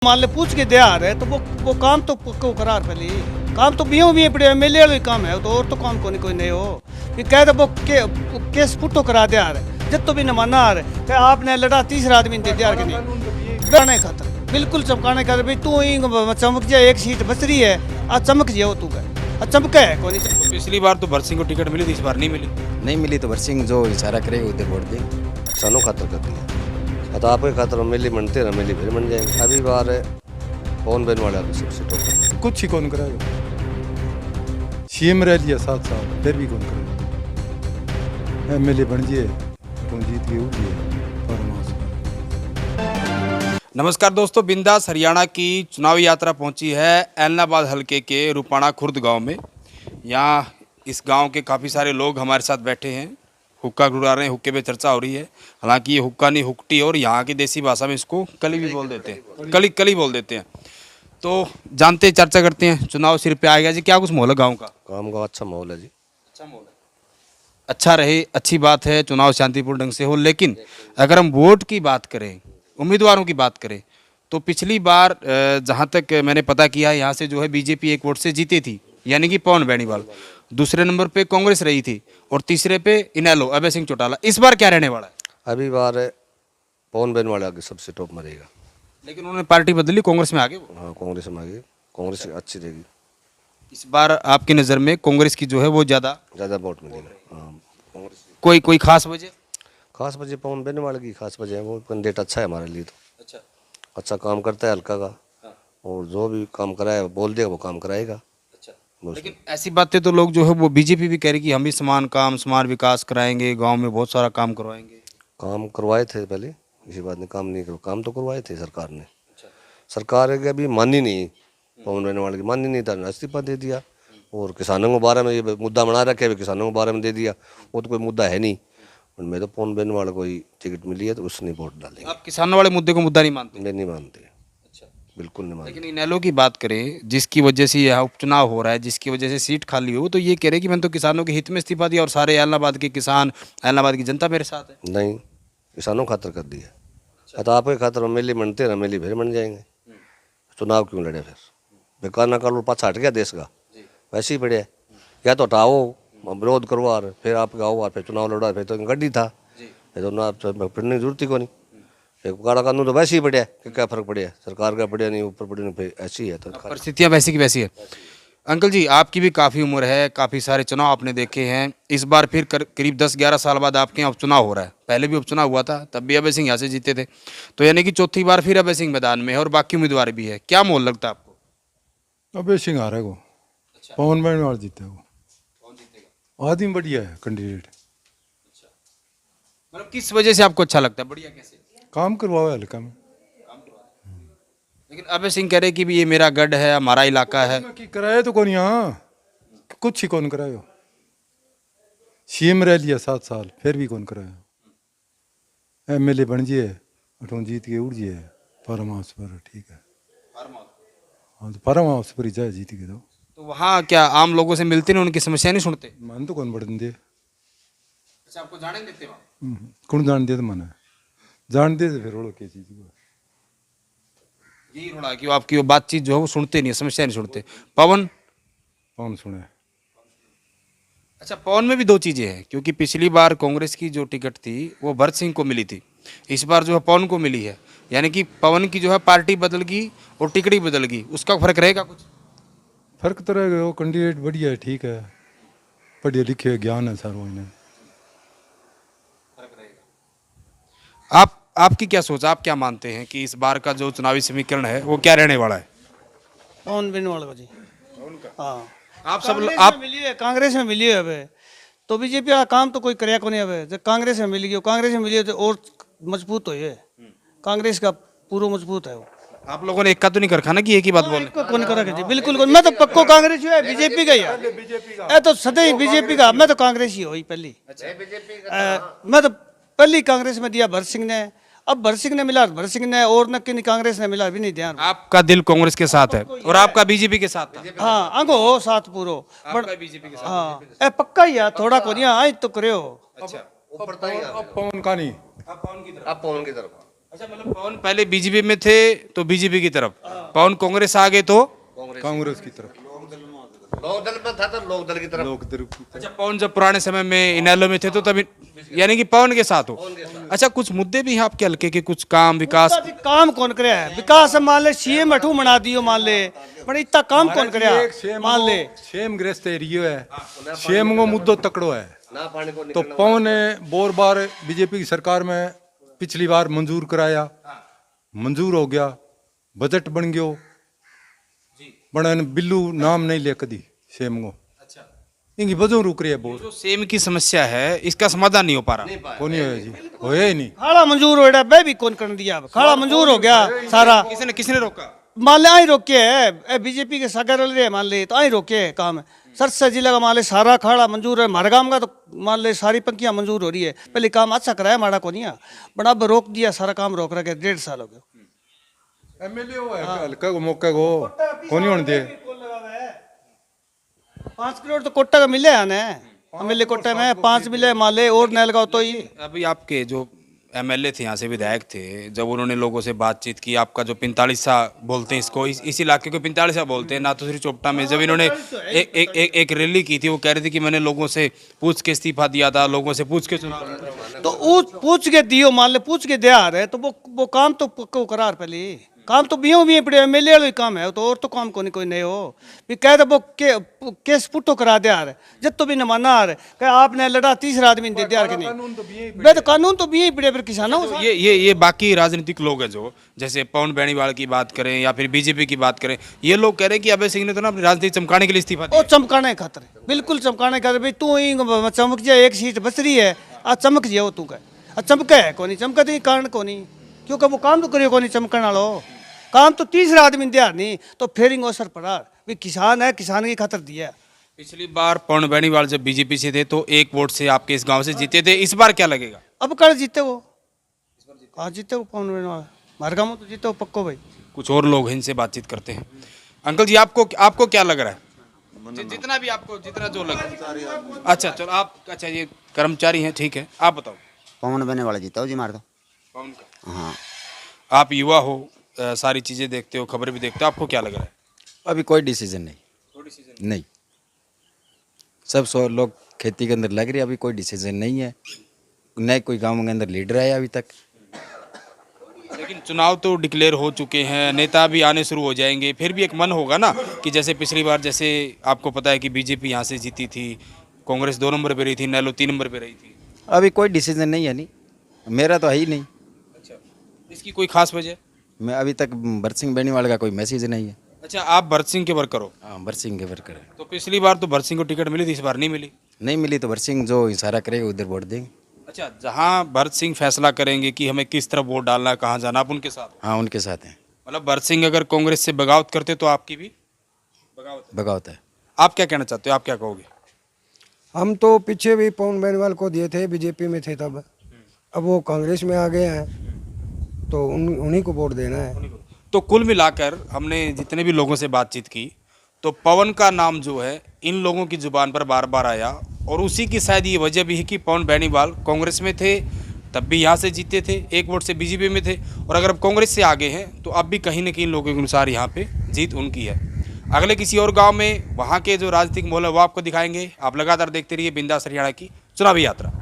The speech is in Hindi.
मान ले पूछ के दिया रहे तो वो काम तो पक्को करार पहले काम तो बियों भी पड़े एमएलए वाला काम है तो और तो काम कोई कोई नहीं हो कि कह दे वो केस पुट्टो करा दिया रहे जब तो भी न माना आ रहे कि आपने लड़ा तीसरा आदमी दे दिया कि नहीं गाने खातर बिल्कुल चमकाने खातर भाई तू ही चमक जाए एक सीट बच रही है आज चमक जाओ तू का चमका है कोई नहीं। तो पिछली बार तो भरत सिंह को टिकट मिली थी, इस बार नहीं मिली तो भरत सिंह जो इशारा करेगा उधर वोट दें। किसानों खातर कर दिया तो आपके खातर मिली मनते ना मिली फिर मन जाएंगे। अभी बार पवन बेन वाला सबसे टॉप कुछ ही कौन कराएगा। सीएम रह लिया 7 साल फिर भी कौन करेगा। एमएलए बन जिए तुम जीत के उठिए। नमस्कार दोस्तों, बिंदास हरियाणा की चुनावी यात्रा पहुंची है ऐलनाबाद हलके के रूपाणा खुर्द गांव में। यहाँ इस गांव के काफ़ी सारे लोग हमारे साथ बैठे हैं, हुक्का गुड़ा रहे हैं, हुक्के पे चर्चा हो रही है। हालांकि ये हुक्का नहीं हुक्टी और यहाँ की देसी भाषा में इसको कली भी बोल देते हैं, कली बोल देते हैं। तो जानते चर्चा करते हैं, चुनाव सिर पे आ गया जी, क्या कुछ माहौल है गाँव का? काम का अच्छा माहौल है जी, अच्छा माहौल है, अच्छा रहे, अच्छी बात है, चुनाव शांतिपूर्ण ढंग से हो। लेकिन अगर हम वोट की बात करें, उम्मीदवारों की बात करें, तो पिछली बार जहाँ तक मैंने पता किया यहाँ से जो है बीजेपी एक वोट से जीती थी, यानी कि पवन बेनीवाल। दूसरे नंबर पे कांग्रेस रही थी और तीसरे पे इनेलो अभय सिंह चौटाला। इस बार क्या रहने वाला है? अभी बार पवन बेन वाला आगे सबसे टॉप मरेगा। लेकिन उन्होंने पार्टी बदली, कांग्रेस में आगे वो। हाँ, कांग्रेस में आगे, कांग्रेस अच्छी रहेगी। इस बार आपकी नज़र में कांग्रेस की जो है वो ज़्यादा वोट मिलेगा। हाँ, कांग्रेस। कोई खास वजह? खास वजह पवन बेन वाले की खास वजह है वो कैंडिडेट अच्छा है हमारे लिए, तो अच्छा काम करता है हल्का का। हाँ। और जो भी काम कराए बोल देगा वो काम कराएगा। अच्छा, लेकिन ऐसी बातें तो लोग जो है वो बीजेपी भी कह रही कि हम भी समान विकास कराएंगे, गांव में बहुत सारा काम करवाएंगे। काम करवाए थे पहले, इसी बात ने काम नहीं करवा, काम तो करवाए थे सरकार ने। सरकार के अभी मानी नहीं, पवन बेन वाले की मानी नहीं था, इस्तीफा दे दिया। और किसानों के बारे में ये मुद्दा बना रखे है, किसानों के बारे में दे दिया, वो तो कोई मुद्दा है नहीं। मैं तो पवन बेन वाले कोई टिकट मिली है तो उसने वोट डालेंगे। आप किसानों वाले मुद्दे को मुद्दा नहीं मानते? नहीं मानते। अच्छा, बिल्कुल नहीं मानते। लेकिन इनेलो की बात करें, जिसकी वजह से यह उपचुनाव हो रहा है, जिसकी वजह से सीट खाली हो, तो ये कह रहे कि मैंने तो किसानों के हित में इस्तीफा दिया और सारे ऐलनाबाद के किसान, ऐलनाबाद की जनता मेरे साथ है। नहीं, किसानों खातर कर दिया तो आपके खातर मिली मनते ना मिली फिर मन जाएंगे। चुनाव क्यों लड़े फिर? बेकार ना कर लो, पाछा हट गया देश का, वैसे ही पड़े। या तो हटाओ, विरोध करवा रहे, फिर आप गाओ फिर चुनाव लड़ा, फिर तो गड्डी था, फिर तो ना फिरने की जरूरत ही को नहीं। एक काला कानून तो वैसे ही पड़े कि क्या फर्क पड़े, सरकार का पड़े नहीं, ऊपर पड़े नहीं, फिर ऐसी है तो परिस्थितियाँ वैसी की वैसी है। अंकल जी, आपकी भी काफ़ी उम्र है, काफ़ी सारे चुनाव आपने देखे हैं। इस बार फिर करीब 10-11 साल बाद आपके यहाँ उपचुनाव हो रहा है। पहले भी उपचुनाव हुआ था, तब भी अभय सिंह यहाँ से जीते थे, तो यानी कि चौथी बार फिर अभय सिंह मैदान में है और बाकी उम्मीदवार भी है। क्या माहौल लगता है आपको? अबे सिंह आ रहा है वो। पवन बेन वाला जीते वो। आदमी बढ़िया है कैंडिडेट। मतलब किस वजह से आपको अच्छा लगता है? बढ़िया कैसे? काम करवाओ हल्का में। लेकिन अभय सिंह कह रहे कि भी ये मेरा गढ़ है, हमारा इलाका है। कि कराया तो कौन यहाँ, कुछ ही कौन करायो। सीएम रह लिया 7 साल फिर भी कौन कराया। एमएलए बन जिए तुम जीत के उठ जिए। फार्म हाउस पर ठीक है। हाँ, तो फार्म हाउस पर ही जाए जीत के। तो वहाँ क्या आम लोगों से मिलते नहीं, उनकी समस्या नहीं सुनते? मन तो कौन बढ़न दे। अच्छा, आपको जाने देते वहाँ? कौन जान दे तो मन है, जान दे तो फिर रोड़ो क्या चीज को। यही रोड़ा कि आपकी वो बातचीत जो है वो सुनते नहीं, समस्या नहीं सुनते। पवन सुने। अच्छा, पवन में भी दो चीज़ें हैं, क्योंकि पिछली बार कांग्रेस की जो टिकट थी वो भरत सिंह को मिली थी, इस बार जो है पवन को मिली है, यानी कि पवन की जो है पार्टी बदल गई और टिकट ही बदल गई। उसका फर्क रहेगा कुछ? फर्क तो रहेगा, वो कैंडिडेट बढ़िया है, ठीक है, पढ़े लिखे ज्ञान है सारो इन्हें। आपकी क्या सोच, आप क्या मानते हैं कि इस बार का जो चुनावी समीकरण है वो क्या रहने वाला है? पवन बेन वाला जी। हाँ, आप सब कांग्रेस में मिली है अबे तो बीजेपी का काम तो कोई कराया को नहीं। अबे जब कांग्रेस में मिल गई, कांग्रेस में मिली है तो और मजबूत हो है। कांग्रेस का पूरा मजबूत है वो। आप लोगों ने एक का तो नहीं कर खाना कि एक ही बात बोले? कौन करा जी, बिल्कुल कौन। मैं तो पक्को कांग्रेस है, बीजेपी का ही है। ए तो सदैव बीजेपी का, मैं तो कांग्रेस ही हुई पहली। मैं तो पहली कांग्रेस में दिया भरत सिंह ने, अब भरत सिंह ने मिला भरत सिंह ने, और न कि कांग्रेस ने मिला भी नहीं ध्यान। आपका दिल कांग्रेस के साथ है और आपका बीजेपी के साथ था? हाँ, अंगो हो साथ पूरो बीजेपी के साथ। हाँ, ए पक्का ही है, थोड़ा को नहीं आज तो करे हो। अच्छा, अब पवन का नहीं, अब पवन की तरफ अच्छा, मतलब पवन पहले बीजेपी में थे तो बीजेपी की तरफ, पवन कांग्रेस आ गए तो कांग्रेस की तरफ, लोक दल में था तो लोक दल की तरफ। लोक दल की तरफ। अच्छा, पवन जब पुराने समय में इनेलो में थे तो तभी यानी कि पवन के साथ हो। अच्छा, कुछ मुद्दे भी हैं आपके हल्के के, कुछ काम विकास? जी काम कौन करे है विकास मान ले सीएम अठू बना दियो मान ले पर इतना काम कौन करे एक सेम मान ले सेम ग्रस्त एरियो है, सेम को मुद्दो तकड़ो है। ना पानी को तो पवन ने बोर बार बीजेपी की सरकार में पिछली बार मंजूर कराया, मंजूर हो गया, बजट बन गयो, बड़ा बिल्लू नाम नहीं ले कदी सेम को। अच्छा, इनकी वजह रुक रही है बोर, जो सेम की समस्या है इसका समाधान नहीं हो पा रहा। को नहीं होया जी, होया ही नहीं। खाड़ा मंजूर हो रहा बे भी कौन कर दिया अब खाड़ा मंजूर हो गया सारा किसने रोका? मान ले आई रोके है बीजेपी के सागर रहे मान ले तो आई रोके है काम सरसा जिला का मान ले सारा खाड़ा मंजूर है हमारे गांव का तो मान ले सारी पंक्तियां मंजूर हो रही है पहले काम अच्छा कराया माड़ा को नहीं बड़ा अब रोक दिया सारा काम रोक रखे 1.5 साल हो गया एमएलए वो है हल्का को मौके को नहीं होने दे। 5 करोड़ तो कोटा का मिले है ना एमएलए कोटा में 5 मिले मान ले और नया लगाओ तो ये अभी आपके जो एमएलए थे, यहाँ से विधायक थे, जब उन्होंने लोगों से बातचीत की, आपका जो 45सा बोलते हैं इसको, इस इलाके को 45सा बोलते हैं ना, तो श्री चोपटा में जब इन्होंने एक रैली की थी, वो कह रहे थे कि मैंने लोगों से पूछ के इस्तीफा दिया था, लोगों से पूछ के चुनाव, तो पूछ के दियो मान ले पूछ के दिया रहे तो वो काम तो पक्को करार पहले काम तो बियो भी पड़े एमएलए वाला काम है तो और तो काम कोई नहीं हो भी कह दे वो केस पुट्टो करा दिया रहे जब तो भी न माना आ रहे कह आपने लड़ा तीसरा आदमी दे दिया कि नहीं बे तो कानून तो भी पड़े फिर किसानों ये बाकी राजनीतिक लोग हैं जो जैसे पवन बेनीवाल की बात करें या फिर बीजेपी की बात करें, ये लोग कह रहे हैं कि अभय सिंह ने तो ना अपनी राजनीति चमकाने के लिए इस्तीफा वो चमकाने खातर बिल्कुल चमकाने खातर भाई तू ही चमक जाए एक सीट बच रही है आ चमक जाओ तू कह चमके है को नहीं चमकते कारण को नहीं क्योंकि वो काम तो करियो को नहीं चमकने वालो काम तो तीसरा आदमी दिया नहीं तो फिर असर पड़ा भी किसान है किसान की खातर दिया। पिछली बार पवन बेनीवाल जब बीजेपी से थे तो 1 वोट से आपके इस गांव से जीते थे, इस बार क्या लगेगा? अब कल जीते वो आज जीते वो पवन बेनीवाल हमारे गाँव में तो जीते वो पक्को भाई। कुछ और लोग हैं, इनसे बातचीत करते हैं। अंकल जी, आपको क्या लग रहा है? जितना भी आपको जितना जो लग रहा है। अच्छा चलो आप, अच्छा ये कर्मचारी हैं, ठीक है, आप बताओ। पवन बेनीवाल जीता हो जी मार दो। पवन का? हाँ, आप युवा हो, सारी चीजें देखते हो, खबर भी देखते हो, आपको क्या लग रहा है? अभी कोई डिसीजन नहीं, नहीं सब लोग खेती के अंदर लग रही है, अभी कोई डिसीजन नहीं है, न कोई गांव के अंदर लीडर है अभी तक। लेकिन चुनाव तो डिक्लेयर हो चुके हैं, नेता भी आने शुरू हो जाएंगे, फिर भी एक मन होगा ना कि जैसे पिछली बार, जैसे आपको पता है कि बीजेपी यहाँ से जीती थी, कांग्रेस 2 नंबर पे रही थी, नेलो 3 नंबर पे रही थी। अभी कोई डिसीजन नहीं है, नहीं मेरा तो है ही नहीं। अच्छा, इसकी कोई खास वजह? मैं अभी तक भरत सिंह बेनीवाल का कोई मैसेज नहीं है। अच्छा, आप भरत सिंह के वर्कर हो? हाँ, भरत सिंह के वर्कर है। तो पिछली बार तो भरत सिंह को टिकट मिली थी, इस बार नहीं मिली। नहीं मिली तो भरत सिंह जो इशारा करेगा उधर वोट देंगे। अच्छा, जहाँ भरत सिंह फैसला करेंगे कि हमें किस तरफ वोट डालना है, कहाँ जाना, आप उनके साथ? हाँ, उनके साथ हैं। मतलब भरत सिंह अगर कांग्रेस से बगावत करते तो आपकी भी बगावत है। आप क्या कहना चाहते हो, आप क्या कहोगे? हम तो पीछे भी पवन बेनीवाल को दिए थे, बीजेपी में थे तब, अब वो कांग्रेस में आ गए हैं तो उन्हीं को वोट देना है। तो कुल मिलाकर हमने जितने भी लोगों से बातचीत की तो पवन का नाम जो है इन लोगों की जुबान पर बार बार आया, और उसी की शायद ये वजह भी है कि पवन बेनीवाल कांग्रेस में थे तब भी यहाँ से जीते थे, 1 वोट से बीजेपी में थे, और अगर अब कांग्रेस से आगे हैं तो अब भी कहीं ना कहीं लोगों के अनुसार यहाँ पे जीत उनकी है। अगले किसी और गांव में वहाँ के जो राजनीतिक माहौल है वो आपको दिखाएंगे। आप लगातार देखते रहिए बिंदास हरियाणा की चुनावी यात्रा।